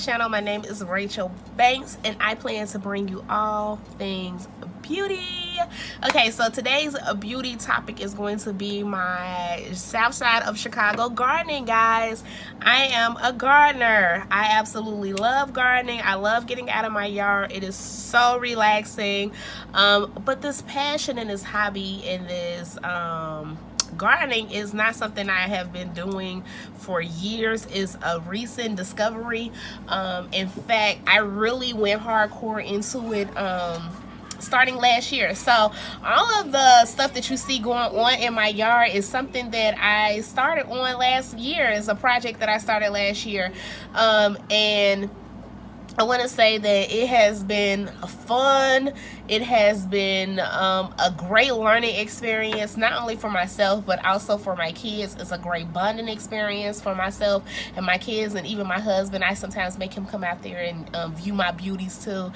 channel. My name is Rachel Banks and I plan to bring you all things beauty. Okay, so today's beauty topic is going to be my south side of Chicago gardening, guys. I am a gardener. I absolutely love gardening. I love getting out of my yard. It is so relaxing. But this passion and this hobby and this gardening is not something I have been doing for years. It's a recent discovery. In fact, I really went hardcore into it starting last year. So all of the stuff that you see going on in my yard is something that I started on last year. It's a project that I started last year, and I want to say that it has been fun. It has been a great learning experience, not only for myself, but also for my kids. It's a great bonding experience for myself and my kids, and even my husband. I sometimes make him come out there and view my beauties too,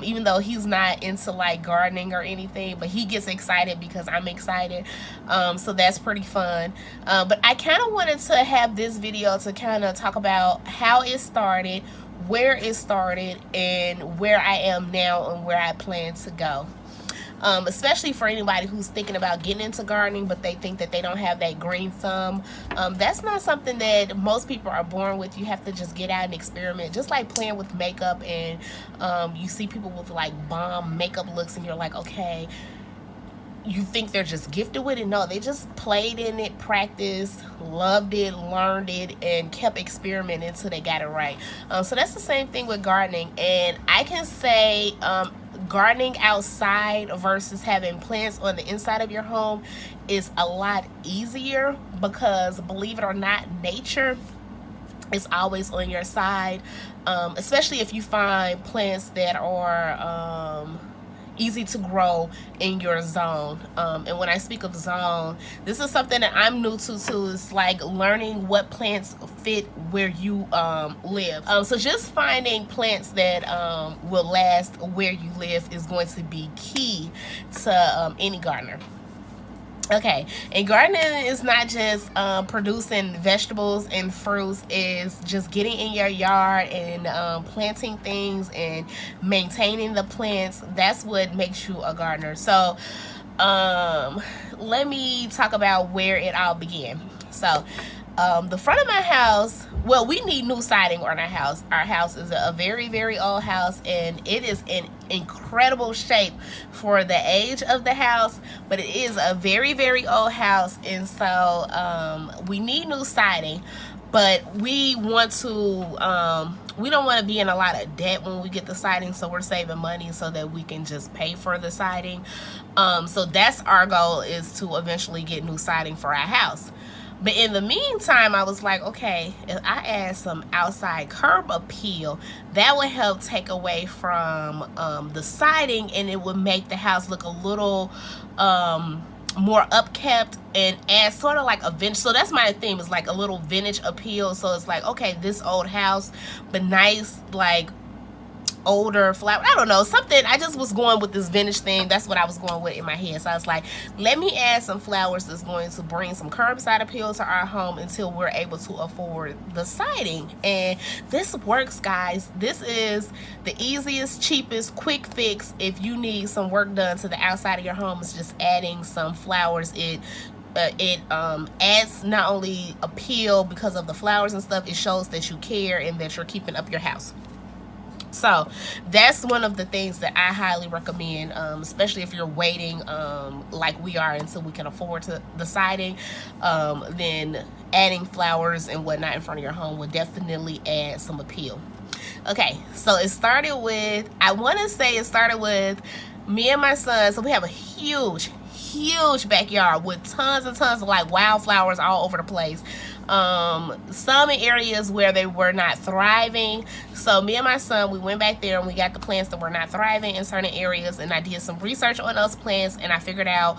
even though he's not into like gardening or anything, but he gets excited because I'm excited. So that's pretty fun. But I kind of wanted to have this video to kind of talk about how it started, where it started, and where I am now and where I plan to go. Especially for anybody who's thinking about getting into gardening, but they think that they don't have that green thumb. That's not something that most people are born with. You have to just get out and experiment, just like playing with makeup. And you see people with like bomb makeup looks and you're like, okay, you think they're just gifted with it. No, they just played in it, practiced, loved it, learned it, and kept experimenting until they got it right. So that's the same thing with gardening. And I can say gardening outside versus having plants on the inside of your home is a lot easier because, believe it or not, nature is always on your side, especially if you find plants that are easy to grow in your zone. And when I speak of zone, this is something that I'm new to too. It's like learning what plants fit where you live. So just finding plants that will last where you live is going to be key to any gardener. Okay, and gardening is not just producing vegetables and fruits. Is just getting in your yard and planting things and maintaining the plants. That's what makes you a gardener. So let me talk about where it all began. So the front of my house, well, we need new siding on our house. Our house is a very, very old house, and it is in incredible shape for the age of the house, but it is a very, very old house, and so we need new siding. But we want to, we don't want to be in a lot of debt when we get the siding, so we're saving money so that we can just pay for the siding. So that's our goal, is to eventually get new siding for our house. But in the meantime, I was like, okay, if I add some outside curb appeal, that would help take away from the siding, and it would make the house look a little more upkept and add sort of like a vintage. So that's my theme, is like a little vintage appeal. So it's like, okay, this old house, but nice, like older flower. I don't know, something. I just was going with this vintage thing. That's what I was going with in my head. So I was like, let me add some flowers that's going to bring some curbside appeal to our home until we're able to afford the siding. And this works, guys. This is the easiest, cheapest, quick fix if you need some work done to the outside of your home. It's just adding some flowers. It adds not only appeal because of the flowers and stuff, it shows that you care and that you're keeping up your house. So that's one of the things that I highly recommend, especially if you're waiting like we are until we can afford the siding. Then adding flowers and whatnot in front of your home would definitely add some appeal. Okay, so it started with, I want to say it started with me and my son. So we have a huge backyard with tons and tons of like wildflowers all over the place. Some in areas where they were not thriving. So me and my son, we went back there and we got the plants that were not thriving in certain areas, and I did some research on those plants, and I figured out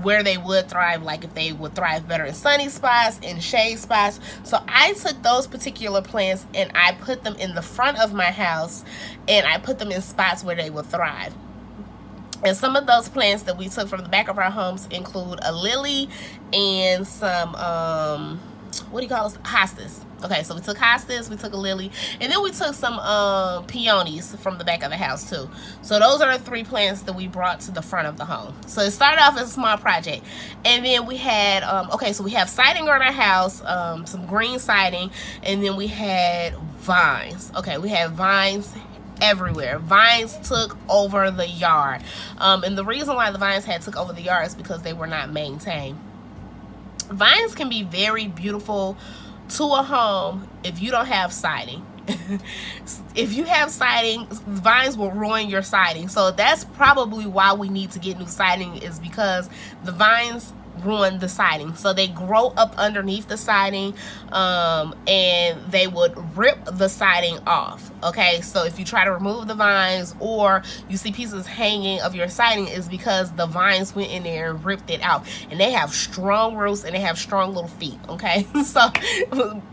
where they would thrive, like if they would thrive better in sunny spots, in shade spots. So I took those particular plants and I put them in the front of my house, and I put them in spots where they would thrive. And some of those plants that we took from the back of our homes include a lily and some, what do you call this? Hostas. Okay, so we took hostas, we took a lily, and then we took some peonies from the back of the house too. So those are the 3 plants that we brought to the front of the home. So it started off as a small project. And then we had, okay, so we have siding on our house, some green siding, and then we had vines. Okay, we had vines everywhere. Vines took over the yard. And the reason why the vines had took over the yard is because they were not maintained. Vines can be very beautiful to a home if you don't have siding. If you have siding, vines will ruin your siding. So that's probably why we need to get new siding, is because the vines ruin the siding. So they grow up underneath the siding, and they would rip the siding off. Okay, so if you try to remove the vines or you see pieces hanging of your siding, is because the vines went in there and ripped it out. And they have strong roots and they have strong little feet. Okay, so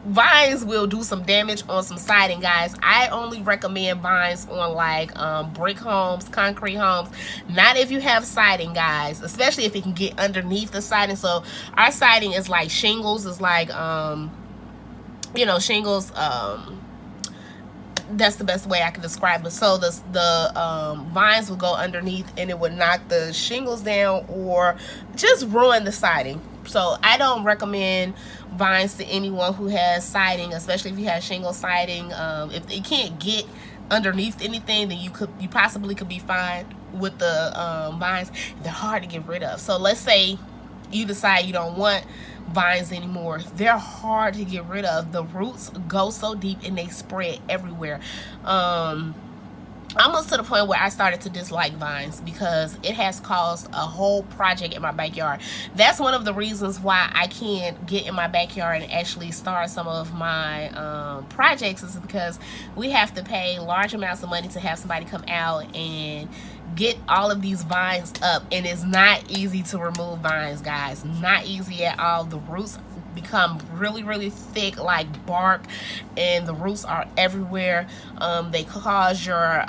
vines will do some damage on some siding, guys. I only recommend vines on like brick homes, concrete homes, not if you have siding, guys, especially if it can get underneath the siding. So our siding is like shingles, is like you know, shingles, that's the best way I can describe it. So the vines will go underneath and it would knock the shingles down or just ruin the siding. So I don't recommend vines to anyone who has siding, especially if you have shingle siding. If they can't get underneath anything, then you possibly could be fine with the vines. They're hard to get rid of. So let's say you decide you don't want vines anymore. They're hard to get rid of. The roots go so deep and they spread everywhere. Almost to the point where I started to dislike vines because it has caused a whole project in my backyard. That's one of the reasons why I can't get in my backyard and actually start some of my projects, is because we have to pay large amounts of money to have somebody come out and get all of these vines up, and it's not easy to remove vines, guys. Not easy at all. The roots become really thick like bark, and the roots are everywhere. They cause your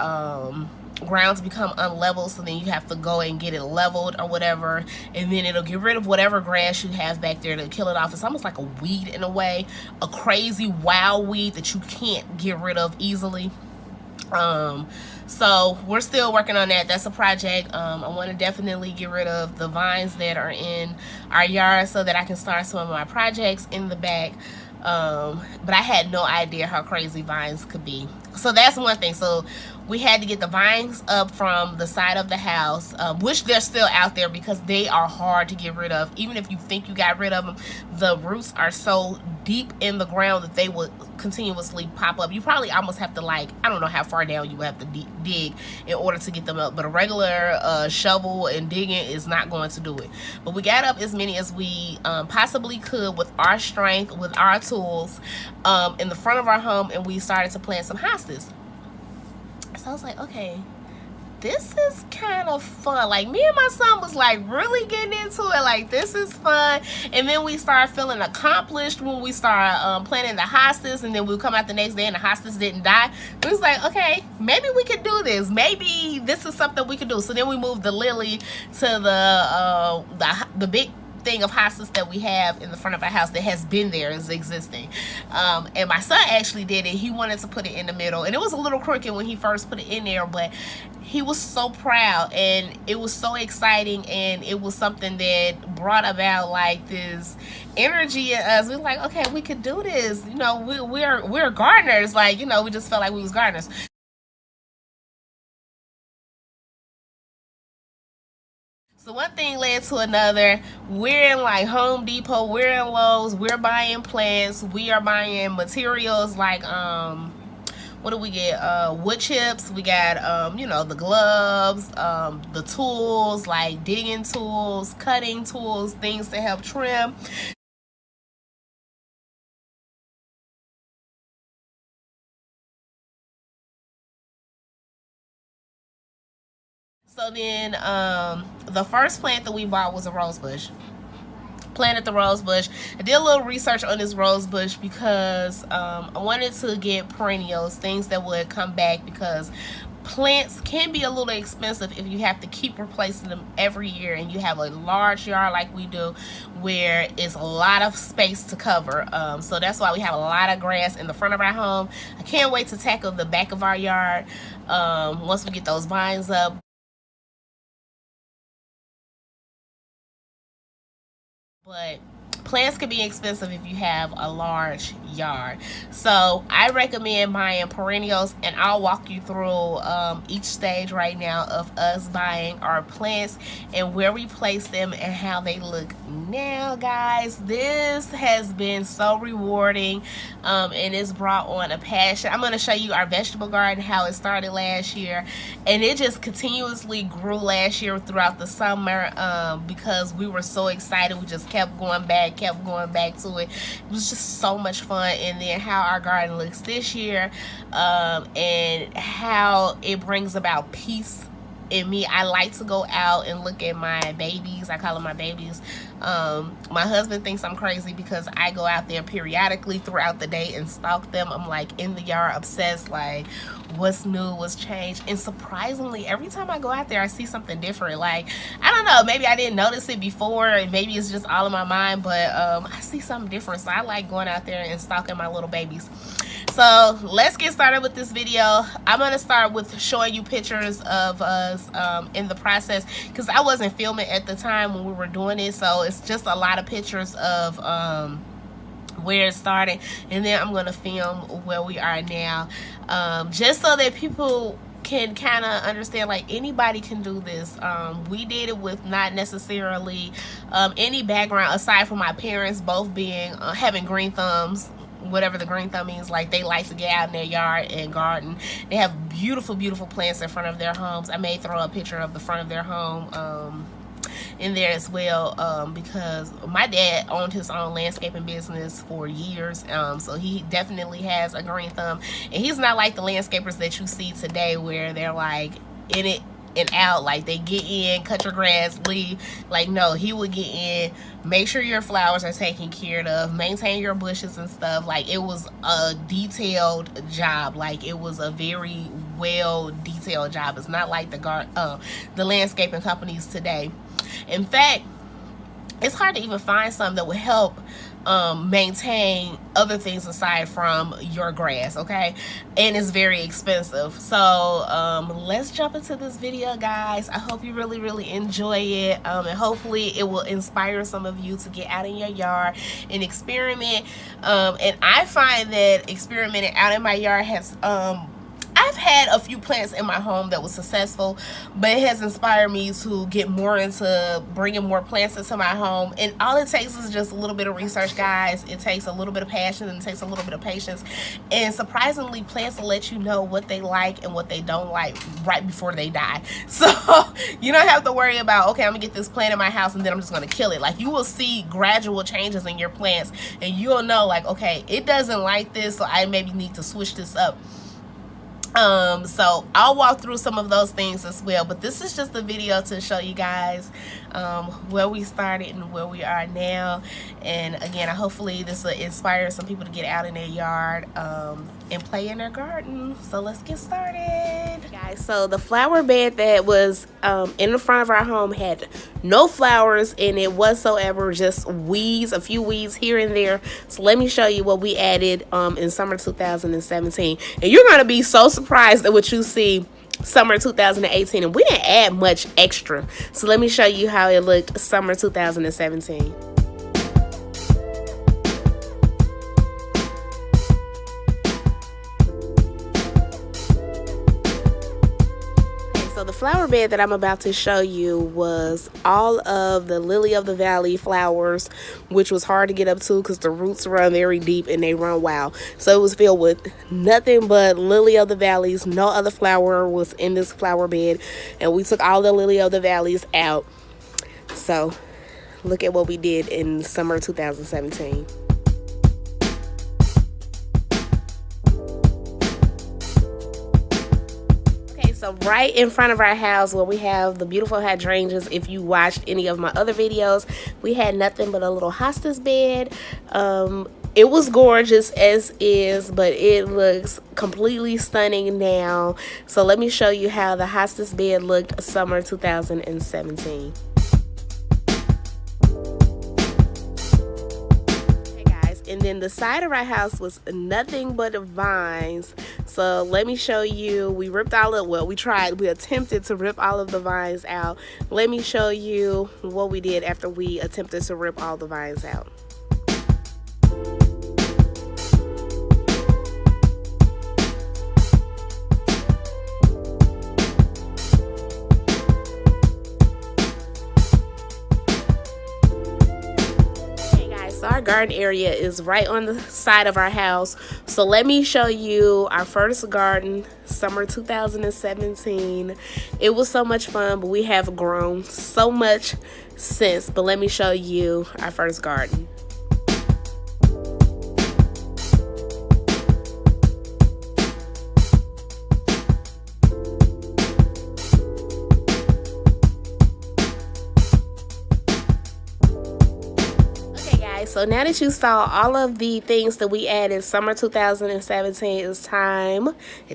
ground to become unlevel, so then you have to go and get it leveled or whatever, and then it'll get rid of whatever grass you have back there to kill it off. It's almost like a weed in a way, a crazy wild weed that you can't get rid of easily. So we're still working on that. That's a project. I want to definitely get rid of the vines that are in our yard so that I can start some of my projects in the back. But I had no idea how crazy vines could be. So that's one thing. So we had to get the vines up from the side of the house, which they're still out there because they are hard to get rid of. Even if you think you got rid of them, the roots are so deep in the ground that they will continuously pop up. You probably almost have to, like, I don't know how far down you have to dig in order to get them up, but a regular shovel and digging is not going to do it. But we got up as many as we possibly could with our strength, with our tools, in the front of our home, and we started to plant some hostas. So I was like, okay, this is kind of fun. Like, me and my son was like really getting into it. Like, this is fun. And then we started feeling accomplished when we started planting the hostas, and then we'll come out the next day and the hostas didn't die. We was like, okay, maybe we could do this. Maybe this is something we could do. So then we moved the lily to the big thing of hostas that we have in the front of our house that has been there, is existing. And my son actually did it. He wanted to put it in the middle, and it was a little crooked when he first put it in there, but he was so proud, and it was so exciting, and it was something that brought about like this energy in us. We were like, okay, we could do this. You know, we're gardeners. Like, you know, we just felt like we was gardeners. So one thing led to another. We're in like Home Depot, we're in Lowe's, we're buying plants, we are buying materials like what do we get? Wood chips. We got you know, the gloves, the tools like digging tools, cutting tools, things to help trim. So then the first plant that we bought was a rose bush. Planted the rose bush. I did a little research on this rose bush because I wanted to get perennials, things that would come back, because plants can be a little expensive if you have to keep replacing them every year and you have a large yard like we do, where it's a lot of space to cover. So that's why we have a lot of grass in the front of our home. I can't wait to tackle the back of our yard once we get those vines up. But plants can be expensive if you have a large yard. So I recommend buying perennials, and I'll walk you through each stage right now of us buying our plants and where we place them and how they look now. Guys, this has been so rewarding, and it's brought on a passion. I'm going to show you our vegetable garden, how it started last year, and it just continuously grew last year throughout the summer because we were so excited. We just kept going back to it. It was just so much fun. And then how our garden looks this year, and how it brings about peace in me. I like to go out and look at my babies. I call them my babies. My husband thinks I'm crazy because I go out there periodically throughout the day and stalk them. I'm like in the yard obsessed, like what's new, what's changed. And surprisingly, every time I go out there I see something different. Like, I don't know, maybe I didn't notice it before, and maybe it's just all in my mind, but I see something different. So I like going out there and stalking my little babies. So let's get started with this video. I'm going to start with showing you pictures of us in the process, because I wasn't filming at the time when we were doing it. So it's just a lot of pictures of where it started, and then I'm going to film where we are now, just so that people can kind of understand, like, anybody can do this. We did it with not necessarily any background aside from my parents both being having green thumbs, whatever the green thumb means. Like, they like to get out in their yard and garden. They have beautiful plants in front of their homes. I may throw a picture of the front of their home in there as well, because my dad owned his own landscaping business for years, so he definitely has a green thumb. And he's not like the landscapers that you see today where they're like in it and out, like they get in, cut your grass, leave. Like, no, he would get in, make sure your flowers are taken care of, maintain your bushes and stuff. Like, it was a detailed job. Like, it was a very well detailed job. It's not like the landscaping companies today. In fact, it's hard to even find some that would help maintain other things aside from your grass, okay? And it's very expensive. So let's jump into this video, guys. I hope you really enjoy it, and hopefully it will inspire some of you to get out in your yard and experiment. And I find that experimenting out in my yard has I've had a few plants in my home that was successful, but it has inspired me to get more into bringing more plants into my home. And all it takes is just a little bit of research, guys. It takes a little bit of passion, and it takes a little bit of patience. And surprisingly, plants will let you know what they like and what they don't like right before they die. So you don't have to worry about, okay, I'm gonna get this plant in my house and then I'm just gonna kill it. Like, you will see gradual changes in your plants, and you'll know, like, okay, it doesn't like this, so I maybe need to switch this up. So I'll walk through some of those things as well, but this is just a video to show you guys where we started and where we are now. And again, hopefully this will inspire some people to get out in their yard and play in their garden. So let's get started, guys. So the flower bed that was in the front of our home had no flowers in it whatsoever, just weeds, a few weeds here and there. So let me show you what we added in summer 2017, and you're gonna be so surprised at what you see summer 2018. And we didn't add much extra, so let me show you how it looked summer 2017. So the flower bed that I'm about to show you was all of the lily of the valley flowers, which was hard to get up to because the roots run very deep and they run wild. So it was filled with nothing but lily of the valleys. No other flower was in this flower bed, and we took all the lily of the valleys out. So look at what we did in summer 2017. So right in front of our house where we have the beautiful hydrangeas, if you watched any of my other videos, we had nothing but a little hostas bed. It was gorgeous as is, but it looks completely stunning now. So let me show you how the hostess bed looked summer 2017. And then the side of our house was nothing but vines. So let me show you. We ripped all of, well, we attempted to rip all of the vines out. Let me show you what we did after we attempted to rip all the vines out. So our garden area is right on the side of our house. So let me show you our first garden, summer 2017. It was so much fun, but we have grown so much since. But let me show you our first garden. So now that you saw all of the things that we added summer 2017, it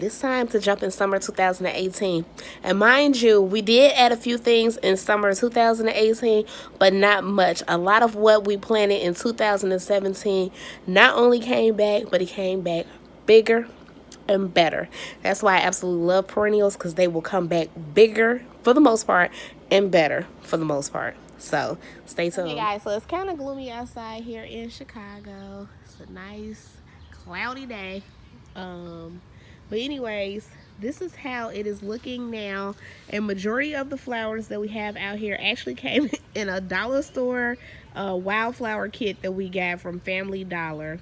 is time to jump in summer 2018. And mind you, we did add a few things in summer 2018, but not much. A lot of what we planted in 2017 not only came back, but it came back bigger and better. That's why I absolutely love perennials, because they will come back bigger for the most part and better for the most part. So stay tuned. Okay guys, so it's kind of gloomy outside here in Chicago. It's a nice cloudy day. But anyways, this is how it is looking now. And majority of the flowers that we have out here actually came in a dollar store wildflower kit that we got from Family Dollar.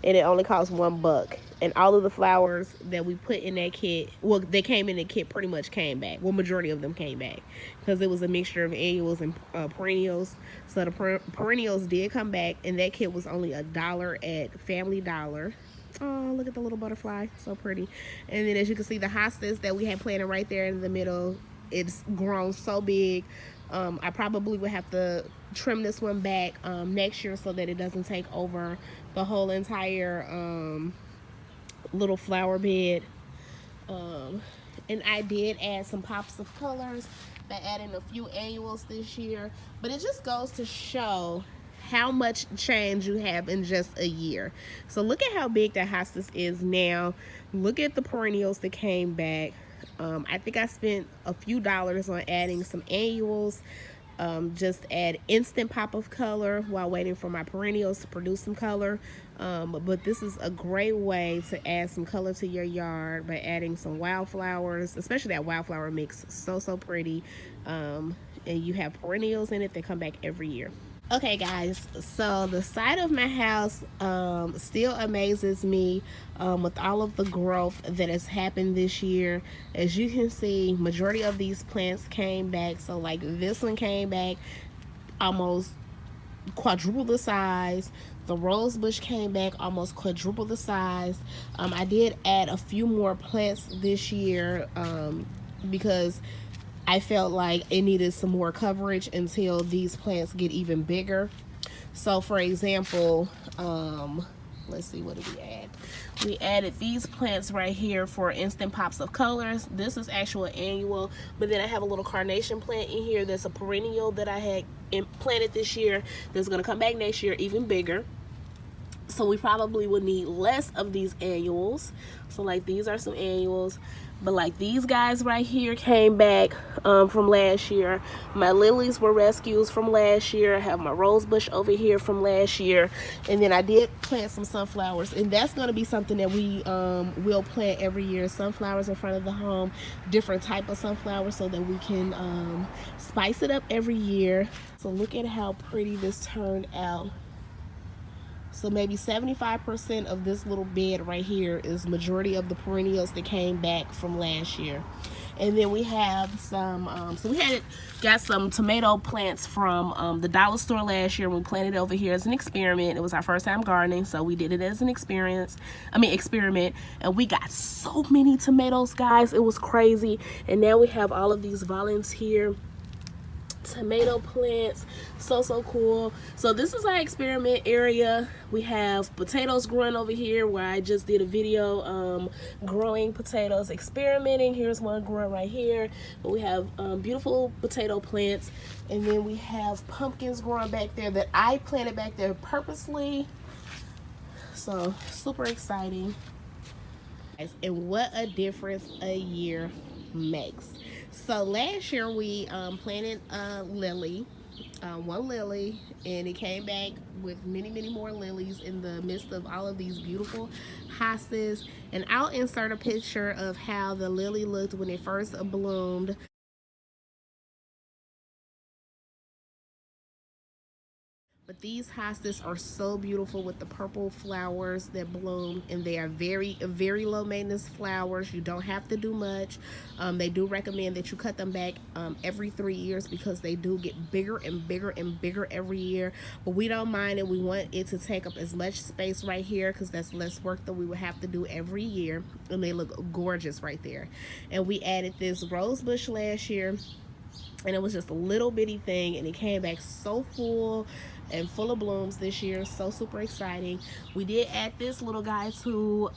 And it only cost $1. And all of the flowers that we put in that kit, well, they came in the kit, pretty much came back. Well, majority of them came back, because it was a mixture of annuals and perennials. So the perennials did come back, and that kit was only $1 at Family Dollar. Oh, look at the little butterfly, so pretty. And then as you can see, the hostas that we had planted right there in the middle, it's grown so big. I probably would have to trim this one back next year, so that it doesn't take over the whole entire little flower bed. And I did add some pops of colors, by adding a few annuals this year. But it just goes to show how much change you have in just a year. So look at how big that hostas is now. Look at the perennials that came back. I think I spent a few dollars on adding some annuals. Just add instant pop of color while waiting for my perennials to produce some color. But this is a great way to add some color to your yard by adding some wildflowers, especially that wildflower mix. So pretty. And you have perennials in it that come back every year. Okay guys, so the side of my house still amazes me with all of the growth that has happened this year. As you can see, majority of these plants came back. So like this one came back almost quadruple the size. The rose bush came back almost quadruple the size. I did add a few more plants this year because I felt like it needed some more coverage until these plants get even bigger. So for example, let's see, what did we add? We added these plants right here for instant pops of colors. This is actual annual, but then I have a little carnation plant in here that's a perennial that I had planted this year that's going to come back next year even bigger. So we probably would need less of these annuals. So like these are some annuals. But like these guys right here came back from last year. My lilies were rescues from last year. I have my rose bush over here from last year. And then I did plant some sunflowers. And that's going to be something that we will plant every year. Sunflowers in front of the home. Different type of sunflowers so that we can spice it up every year. So look at how pretty this turned out. So maybe 75% of this little bed right here is majority of the perennials that came back from last year. And then we have some, so we got some tomato plants from the dollar store last year. We planted it over here as an experiment. It was our first time gardening, so we did it as an experiment. And we got so many tomatoes, guys. It was crazy. And now we have all of these volunteer tomato plants. So cool. So this is our experiment area. We have potatoes growing over here where I just did a video growing potatoes, experimenting. Here's one growing right here. But we have beautiful potato plants, and then we have pumpkins growing back there that I planted back there purposely. So super exciting. And what a difference a year makes. So last year we planted a lily, one lily, and it came back with many more lilies in the midst of all of these beautiful hostas. And I'll insert a picture of how the lily looked when it first bloomed. But these hostas are so beautiful with the purple flowers that bloom, and they are very low maintenance flowers. You don't have to do much. They do recommend that you cut them back every 3 years because they do get bigger and bigger every year. But we don't mind it. We want it to take up as much space right here because that's less work that we would have to do every year, and they look gorgeous right there. And we added this rose bush last year, and it was just a little bitty thing, and it came back so full and full of blooms this year. So super exciting. We did add this little guy to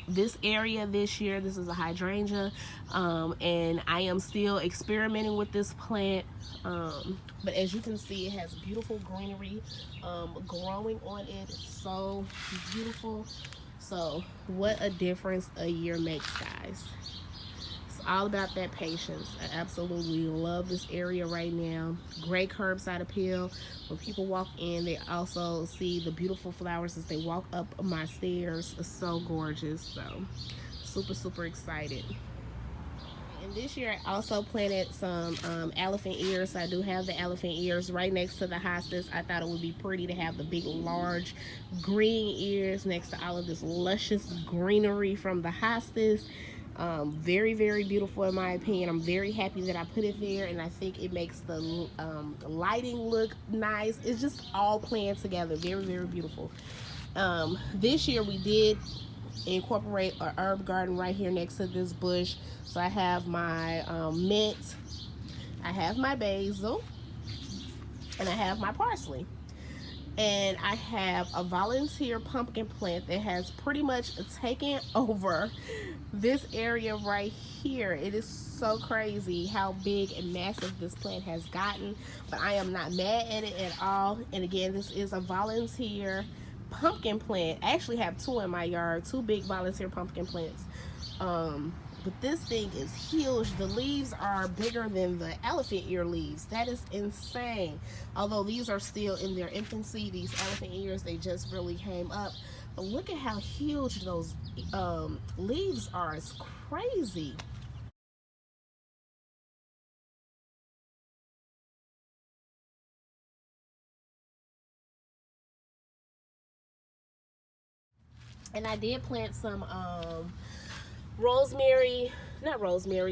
this area this year. This is a hydrangea, and I am still experimenting with this plant, but as you can see, it has beautiful greenery growing on it. So beautiful. So what a difference a year makes, guys. All about that patience. I absolutely love this area right now. Great curbside appeal. When people walk in, they also see the beautiful flowers as they walk up my stairs. It's so gorgeous. So super excited. And this year I also planted some elephant ears. I do have the elephant ears right next to the hostas. I thought it would be pretty to have the big large green ears next to all of this luscious greenery from the hostas. Very beautiful in my opinion. I'm very happy that I put it there, and I think it makes the lighting look nice. It's just all planned together. Very beautiful. This year we did incorporate an herb garden right here next to this bush. So I have my mint, I have my basil, and I have my parsley. And I have a volunteer pumpkin plant that has pretty much taken over this area right here. It is so crazy how big and massive this plant has gotten, but I am not mad at it at all. And again, this is a volunteer pumpkin plant. I actually have two in my yard, two big volunteer pumpkin plants. But this thing is huge. The leaves are bigger than the elephant ear leaves. That is insane. Although these are still in their infancy, these elephant ears, they just really came up. But look at how huge those leaves are. It's crazy. And I did plant some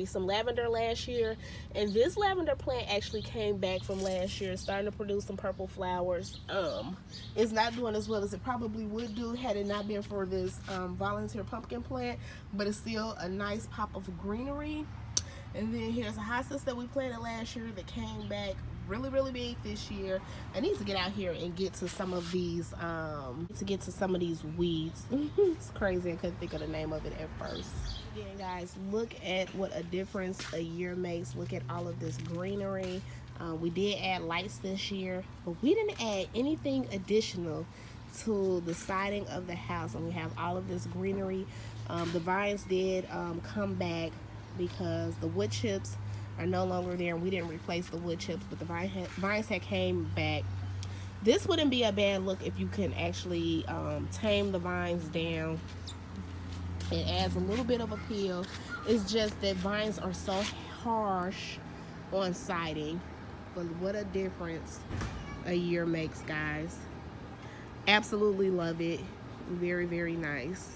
some lavender last year, and this lavender plant actually came back from last year, starting to produce some purple flowers. It's not doing as well as it probably would do had it not been for this volunteer pumpkin plant, but it's still a nice pop of greenery. And then here's a hostas that we planted last year that came back really big this year. I need to get out here and get to some of these weeds. It's crazy, I couldn't think of the name of it at first. Again, guys, look at what a difference a year makes. Look at all of this greenery. We did add lights this year, but we didn't add anything additional to the siding of the house, and we have all of this greenery. The vines did come back because the wood chips are no longer there, and we didn't replace the wood chips, but the vines had came back. This wouldn't be a bad look if you can actually tame the vines down. It adds a little bit of appeal. It's just that vines are so harsh on siding, but what a difference a year makes, guys. Absolutely love it. Very nice.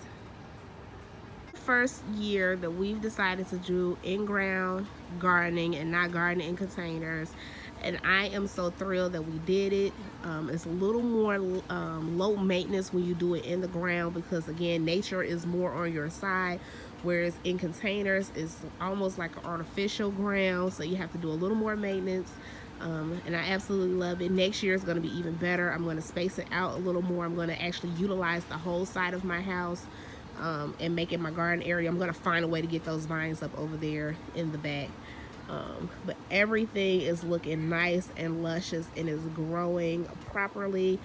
First year that we've decided to do in-ground gardening and not gardening in containers, and I am so thrilled that we did it. It's a little more low maintenance when you do it in the ground because, again, nature is more on your side, whereas in containers it's almost like an artificial ground, so you have to do a little more maintenance. And I absolutely love it. Next year is going to be even better. I'm going to space it out a little more. I'm going to actually utilize the whole side of my house and make it my garden area. I'm going to find a way to get those vines up over there in the back. But everything is looking nice and luscious and is growing properly,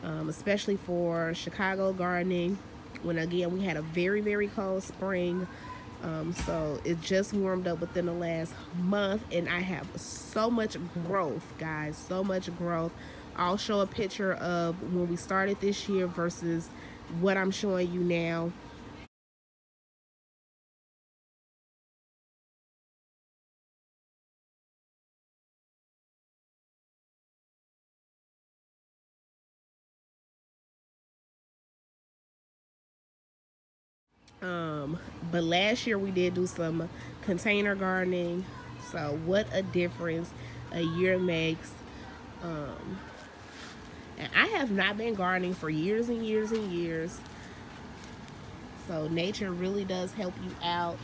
especially for Chicago gardening. When again, we had a very, very cold spring. So it just warmed up within the last month, and I have so much growth, guys, so much growth. I'll show a picture of when we started this year versus what I'm showing you now. But last year we did do some container gardening. So what a difference a year makes. Um, and I have not been gardening for years and years and years. So nature really does help you out.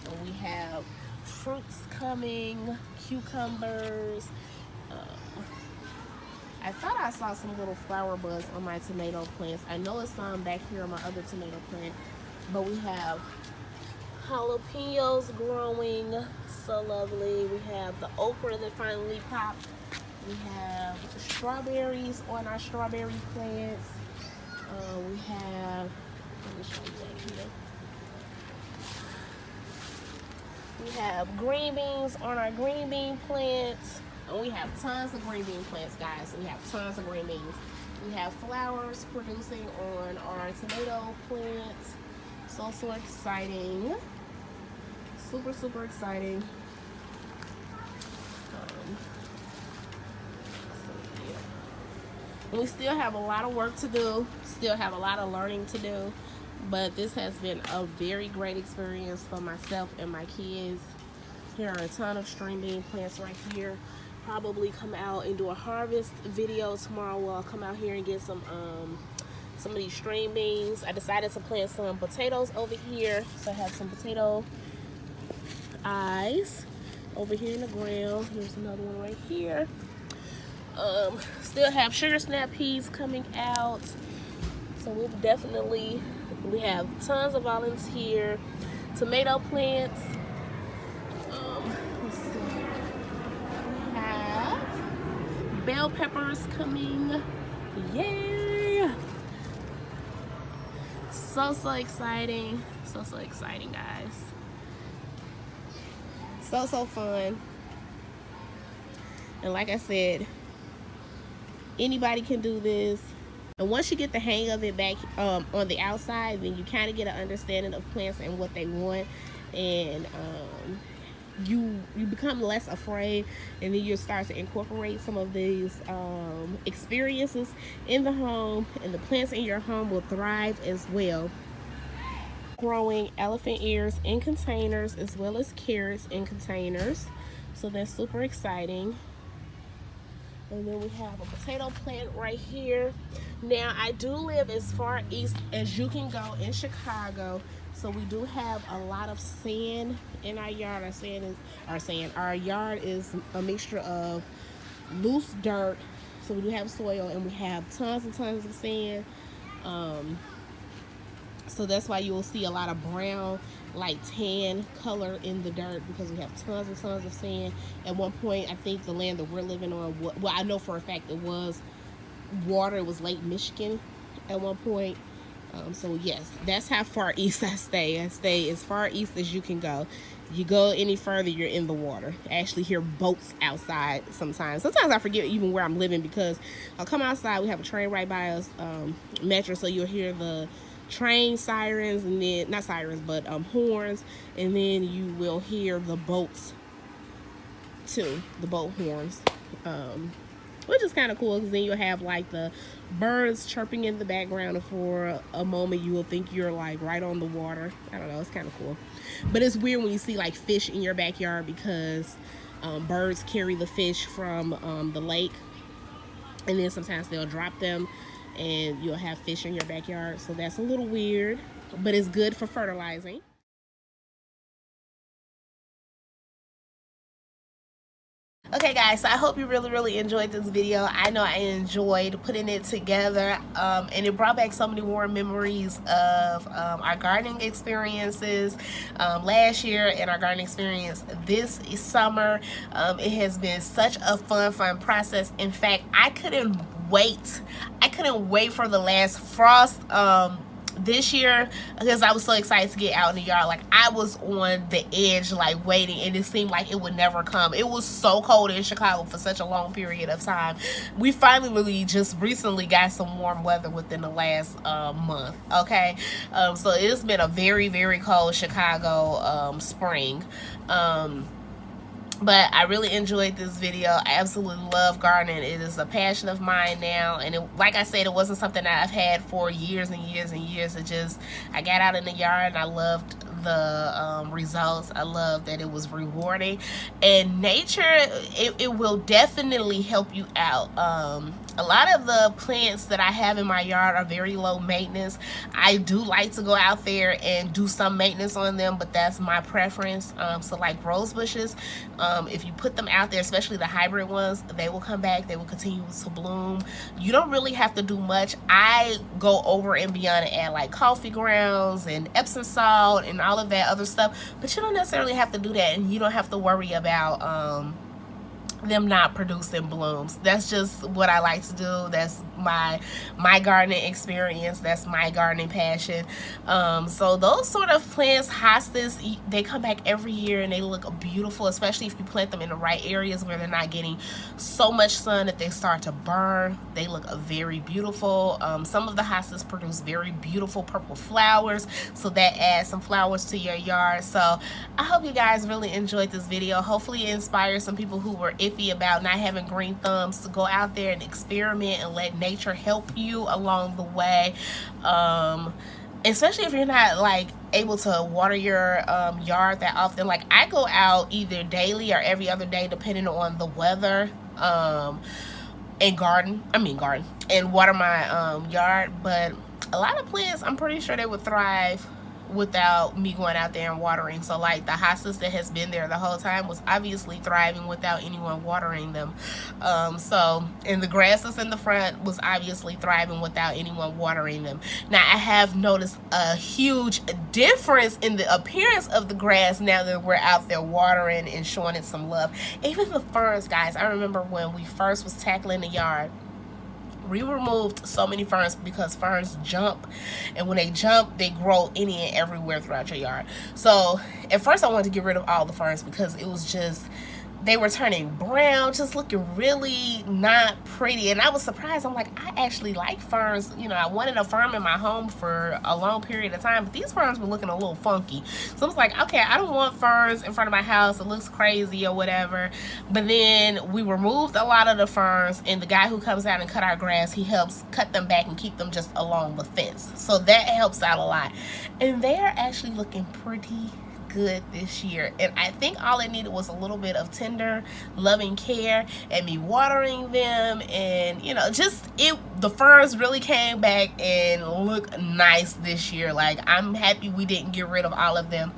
And we have fruits coming, cucumbers. Um, I thought I saw some little flower buds on my tomato plants. I know it's some back here on my other tomato plant. But we have jalapenos growing, so lovely. We have the okra that finally popped. We have strawberries on our strawberry plants. We have, let me show you that here. We have green beans on our green bean plants. And we have tons of green bean plants, guys. We have tons of green beans. We have flowers producing on our tomato plants. So exciting. Super, super exciting. So yeah. We still have a lot of work to do. Still have a lot of learning to do. But this has been a very great experience for myself and my kids. Here are a ton of string bean plants right here. Probably come out and do a harvest video tomorrow where I'll come out here and get some of these string beans. I decided to plant some potatoes over here. So I have some potato eyes over here in the ground. Here's another one right here. Still have sugar snap peas coming out. So we have tons of olives here. Tomato plants. Let's see. We have bell peppers coming. Yay! So exciting. So exciting, guys. So fun. And like I said, anybody can do this. And once you get the hang of it back on the outside, then you kind of get an understanding of plants and what they want. And you become less afraid, and then you start to incorporate some of these experiences in the home, and the plants in your home will thrive as well. Growing elephant ears in containers as well as carrots in containers, so that's super exciting. And then we have a potato plant right here. Now I do live as far east as you can go in Chicago, so we do have a lot of sand in our yard. Our yard is a mixture of loose dirt, so we do have soil, and we have tons and tons of sand. So that's why you will see a lot of brown, like tan color in the dirt, because we have tons and tons of sand. At one point, I think the land that we're living on, well, I know for a fact it was water. It was Lake Michigan at one point. So yes, that's how far east I stay. I stay as far east as you can go. You go any further, you're in the water. I actually hear boats outside sometimes. Sometimes I forget even where I'm living, because I'll come outside. We have a train right by us, metro, so you'll hear the train sirens, and then not sirens but horns, and then you will hear the boats too, the boat horns, which is kind of cool, because then you'll have like the birds chirping in the background, and for a moment you will think you're like right on the water. I don't know, it's kind of cool. But it's weird when you see like fish in your backyard, because birds carry the fish from the lake, and then sometimes they'll drop them and you'll have fish in your backyard. So that's a little weird, but it's good for fertilizing. Okay guys, so I hope you really enjoyed this video. I know I enjoyed putting it together, and it brought back so many warm memories of our gardening experiences last year and our gardening experience this summer. It has been such a fun process. In fact, I couldn't wait for the last frost this year, because I was so excited to get out in the yard. Like, I was on the edge, like waiting, and it seemed like it would never come. It was so cold in Chicago for such a long period of time. We finally really just recently got some warm weather within the last month. Okay, so it's been a very cold Chicago spring. But I really enjoyed this video. I absolutely love gardening. It is a passion of mine now, and like I said, it wasn't something that I've had for years and years. I got out in the yard and I loved the results. I love that it was rewarding, and nature, it will definitely help you out. A lot of the plants that I have in my yard are very low maintenance. I do like to go out there and do some maintenance on them, but that's my preference. So like rose bushes, if you put them out there, especially the hybrid ones, they will come back, they will continue to bloom. You don't really have to do much. I go over and beyond and add like coffee grounds and Epsom salt and all of that other stuff, but you don't necessarily have to do that, and you don't have to worry about them not producing blooms. That's just what I like to do. That's my gardening experience. That's my gardening passion. So those sort of plants, hostas, they come back every year and they look beautiful, especially if you plant them in the right areas where they're not getting so much sun that they start to burn. They look very beautiful. Some of the hostas produce very beautiful purple flowers, so that adds some flowers to your yard. So I hope you guys really enjoyed this video. Hopefully it inspires some people who were iffy about not having green thumbs to go out there and experiment and let nature help you along the way. Especially if you're not like able to water your yard that often. Like, I go out either daily or every other day depending on the weather, and garden and water my yard. But a lot of plants, I'm pretty sure they would thrive without me going out there and watering. So like the hostas that has been there the whole time was obviously thriving without anyone watering them. And the grasses in the front was obviously thriving without anyone watering them. Now I have noticed a huge difference in the appearance of the grass now that we're out there watering and showing it some love. Even the ferns, guys. I remember when we first was tackling the yard, we removed so many ferns because ferns jump, and when they jump, they grow any and everywhere throughout your yard. So at first I wanted to get rid of all the ferns because it was just, they were turning brown, just looking really not pretty. And I was surprised. I'm like, I actually like ferns. You know, I wanted a fern in my home for a long period of time, but these ferns were looking a little funky. So I was like, okay, I don't want ferns in front of my house. It looks crazy or whatever. But then we removed a lot of the ferns, and the guy who comes out and cut our grass, he helps cut them back and keep them just along the fence. So that helps out a lot. And they are actually looking pretty good this year, and I think all it needed was a little bit of tender loving care and me watering them, and you know, just the ferns really came back and look nice this year. Like, I'm happy we didn't get rid of all of them.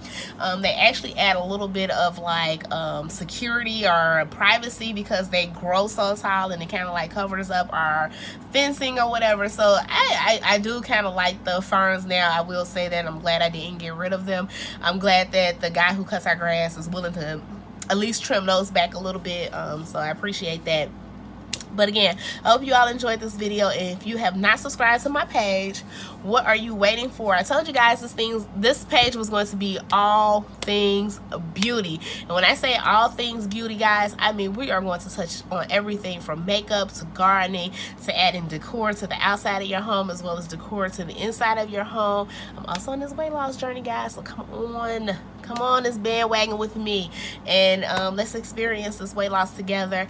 They actually add a little bit of like security or privacy because they grow so tall, and it kind of like covers up our fencing or whatever. So I do kind of like the ferns now. I will say that I'm glad I didn't get rid of them. I'm glad that the guy who cuts our grass is willing to at least trim those back a little bit. So I appreciate that. But again, I hope you all enjoyed this video, and if you have not subscribed to my page, what are you waiting for? I told you guys this page was going to be all things beauty. And when I say all things beauty, guys, I mean we are going to touch on everything from makeup to gardening to adding decor to the outside of your home, as well as decor to the inside of your home. I'm also on this weight loss journey, guys, so come on this bandwagon with me, and let's experience this weight loss together.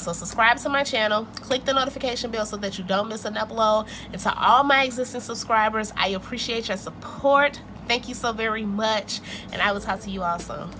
So subscribe to my channel, click the notification bell so that you don't miss an upload. And to all my existing subscribers, I appreciate your support. Thank you so very much, and I will talk to you all soon.